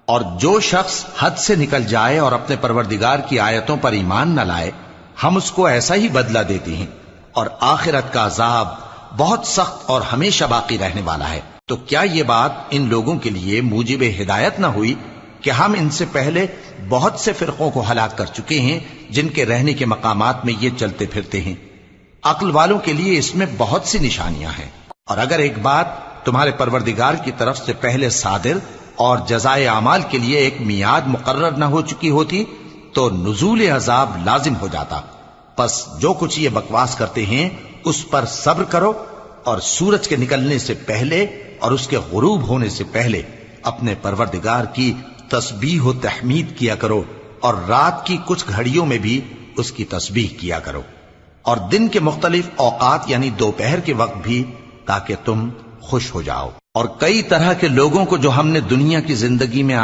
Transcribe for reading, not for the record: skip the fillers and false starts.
اور جو شخص حد سے نکل جائے اور اپنے پروردگار کی آیتوں پر ایمان نہ لائے ہم اس کو ایسا ہی بدلہ دیتے ہیں، اور آخرت کا عذاب بہت سخت اور ہمیشہ باقی رہنے والا ہے۔ تو کیا یہ بات ان لوگوں کے لیے موجب ہدایت نہ ہوئی کہ ہم ان سے پہلے بہت سے فرقوں کو ہلاک کر چکے ہیں جن کے رہنے کے مقامات میں یہ چلتے پھرتے ہیں؟ عقل والوں کے لیے اس میں بہت سی نشانیاں ہیں۔ اور اگر ایک بات تمہارے پروردگار کی طرف سے پہلے صادر اور جزائے اعمال کے لیے ایک میعاد مقرر نہ ہو چکی ہوتی تو نزول عذاب لازم ہو جاتا۔ پس جو کچھ یہ بکواس کرتے ہیں اس پر صبر کرو، اور سورج کے نکلنے سے پہلے اور اس کے غروب ہونے سے پہلے اپنے پروردگار کی تسبیح و تحمید کیا کرو، اور رات کی کچھ گھڑیوں میں بھی اس کی تسبیح کیا کرو، اور دن کے مختلف اوقات یعنی دوپہر کے وقت بھی، تاکہ تم خوش ہو جاؤ۔ اور کئی طرح کے لوگوں کو جو ہم نے دنیا کی زندگی میں